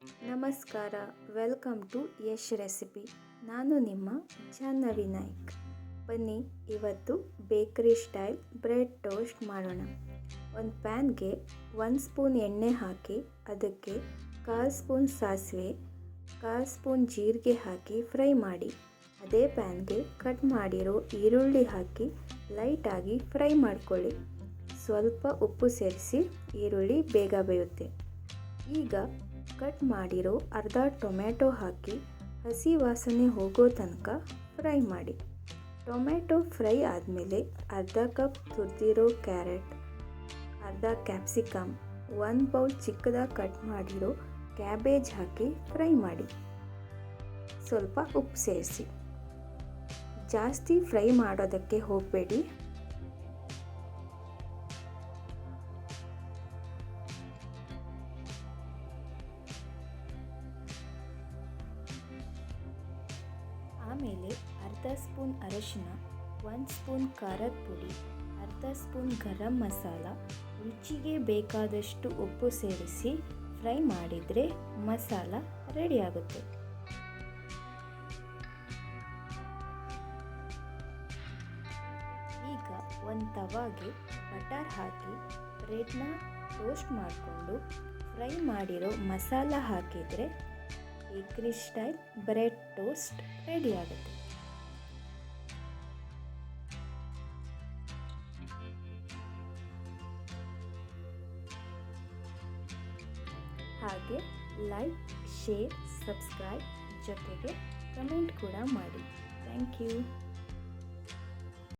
ನಮಸ್ಕಾರ, welcome to Yash recipe. ನಾನು ನಿಮ್ಮ ಜಾಹ್ನವಿ ನಾಯ್ಕ್. ಬನ್ನಿ ಇವತ್ತು ಬೇಕರಿ ಸ್ಟೈಲ್ ಬ್ರೆಡ್ ಟೋಸ್ಟ್ ಮಾಡೋಣ. ಒಂದು ಪ್ಯಾನ್ಗೆ 1 ಸ್ಪೂನ್ ಎಣ್ಣೆ ಹಾಕಿ ಅದಕ್ಕೆ 1/4 ಸ್ಪೂನ್ ಸಾಸಿವೆ, 1/4 ಸ್ಪೂನ್ ಜೀರಿಗೆ ಹಾಕಿ ಫ್ರೈ ಮಾಡಿ. ಅದೇ ಪ್ಯಾನ್ಗೆ ಕಟ್ ಮಾಡಿರೋ ಈರುಳ್ಳಿ ಹಾಕಿ ಲೈಟಾಗಿ ಫ್ರೈ ಮಾಡ್ಕೊಳ್ಳಿ. ಸ್ವಲ್ಪ ಉಪ್ಪು ಸೇರಿಸಿ, ಈರುಳ್ಳಿ ಬೇಗ ಬೇಯುತ್ತೆ. ಈಗ ಕಟ್ ಮಾಡಿರೋ ಅರ್ಧ ಟೊಮೆಟೊ ಹಾಕಿ ಹಸಿ ವಾಸನೆ ಹೋಗೋ ತನಕ ಫ್ರೈ ಮಾಡಿ. ಟೊಮೆಟೊ ಫ್ರೈ ಆದಮೇಲೆ ಅರ್ಧ ಕಪ್ ತುರಿದಿರೋ ಕ್ಯಾರೆಟ್, ಅರ್ಧ ಕ್ಯಾಪ್ಸಿಕಮ್, 1 ಬೌಲ್ ಚಿಕ್ಕದಾಗಿ ಕಟ್ ಮಾಡಿರೋ ಕ್ಯಾಬೇಜ್ ಹಾಕಿ ಫ್ರೈ ಮಾಡಿ. ಸ್ವಲ್ಪ ಉಪ್ಪು ಸೇರಿಸಿ. ಜಾಸ್ತಿ ಫ್ರೈ ಮಾಡೋದಕ್ಕೆ ಹೋಗಬೇಡಿ. ಆಮೇಲೆ ಅರ್ಧ ಸ್ಪೂನ್ ಅರಿಶಿನ, 1 ಸ್ಪೂನ್ ಖಾರದ ಪುಡಿ, ಅರ್ಧ ಸ್ಪೂನ್ ಗರಂ ಮಸಾಲ, ರುಚಿಗೆ ಬೇಕಾದಷ್ಟು ಉಪ್ಪು ಸೇರಿಸಿ ಫ್ರೈ ಮಾಡಿದರೆ ಮಸಾಲ ರೆಡಿಯಾಗುತ್ತೆ. ಈಗ ಒಂದು ತವಾಗೆ ಬಟರ್ ಹಾಕಿ ಬ್ರೆಡ್ನ ಟೋಸ್ಟ್ ಮಾಡಿಕೊಂಡು ಫ್ರೈ ಮಾಡಿರೋ ಮಸಾಲ ಹಾಕಿದರೆ bakery style bread toast ready ಆಗುತ್ತೆ. ಹಾಗೆ ಲೈಕ್, ಶೇರ್, ಸಬ್ಸ್ಕ್ರೈಬ್ ಜೊತೆಗೆ ಕಮೆಂಟ್ ಕೂಡ ಮಾಡಿ. Thank you.